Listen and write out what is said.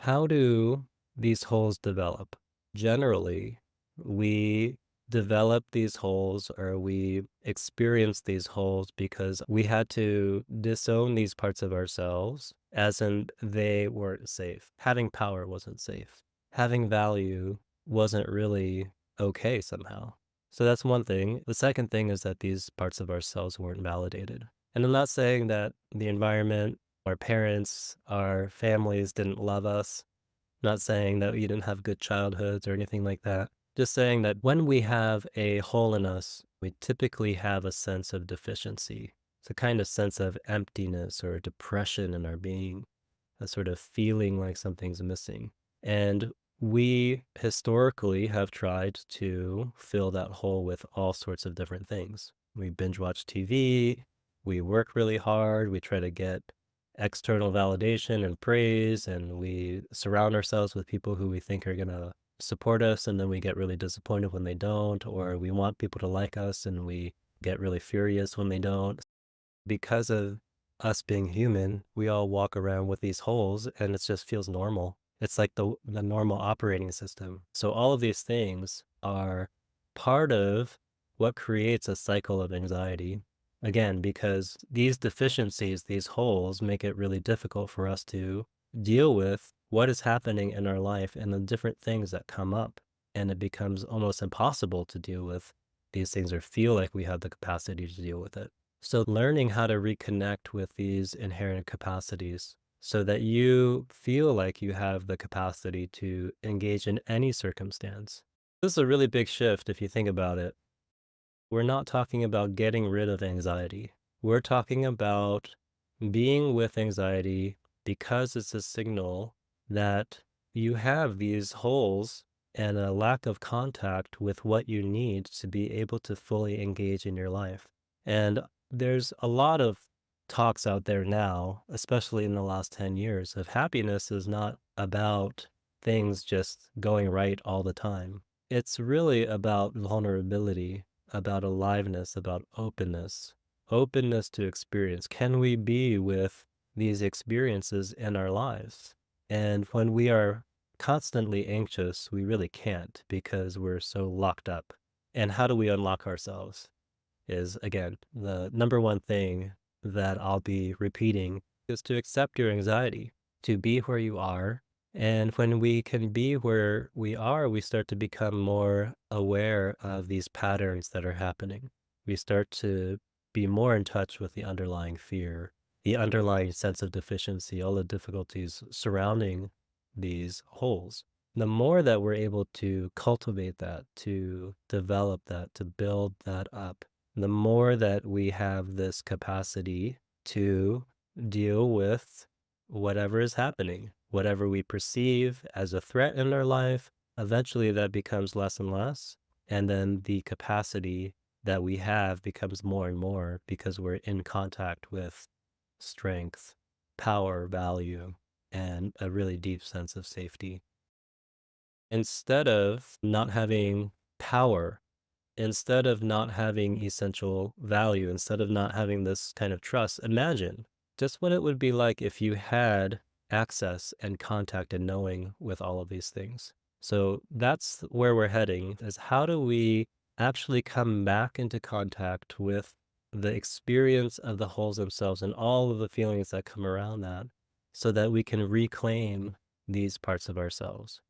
How do these holes develop? Generally, we develop these holes or we experience these holes because we had to disown these parts of ourselves, as in they weren't safe. Having power wasn't safe. Having value wasn't really okay somehow. So that's one thing. The second thing is that these parts of ourselves weren't validated. And I'm not saying that the environment, our parents, our families didn't love us. Not saying that we didn't have good childhoods or anything like that. Just saying that when we have a hole in us, we typically have a sense of deficiency. It's a kind of sense of emptiness or depression in our being, a sort of feeling like something's missing. And we historically have tried to fill that hole with all sorts of different things. We binge watch TV, we work really hard, we try to get external validation and praise, and we surround ourselves with people who we think are going to support us, and then we get really disappointed when they don't, or we want people to like us and we get really furious when they don't. Because of us being human, we all walk around with these holes and it just feels normal. It's like the normal operating system. So all of these things are part of what creates a cycle of anxiety. Again, because these deficiencies, these holes make it really difficult for us to deal with what is happening in our life and the different things that come up. And it becomes almost impossible to deal with these things or feel like we have the capacity to deal with it. So learning how to reconnect with these inherent capacities so that you feel like you have the capacity to engage in any circumstance. This is a really big shift if you think about it. We're not talking about getting rid of anxiety. We're talking about being with anxiety because it's a signal that you have these holes and a lack of contact with what you need to be able to fully engage in your life. And there's a lot of talks out there now, especially in the last 10 years, of happiness is not about things just going right all the time. It's really about vulnerability, about aliveness, about openness, openness to experience. Can we be with these experiences in our lives? And when we are constantly anxious, we really can't because we're so locked up. And how do we unlock ourselves? Is again, the number one thing that I'll be repeating is to accept your anxiety, to be where you are. And when we can be where we are, we start to become more aware of these patterns that are happening. We start to be more in touch with the underlying fear, the underlying sense of deficiency, all the difficulties surrounding these holes. The more that we're able to cultivate that, to develop that, to build that up, the more that we have this capacity to deal with whatever is happening, whatever we perceive as a threat in our life, eventually that becomes less and less. And then the capacity that we have becomes more and more because we're in contact with strength, power, value, and a really deep sense of safety. Instead of not having power, instead of not having essential value, instead of not having this kind of trust, imagine just what it would be like if you had access and contact and knowing with all of these things. So that's where we're heading, is how do we actually come back into contact with the experience of the holes themselves and all of the feelings that come around that so that we can reclaim these parts of ourselves.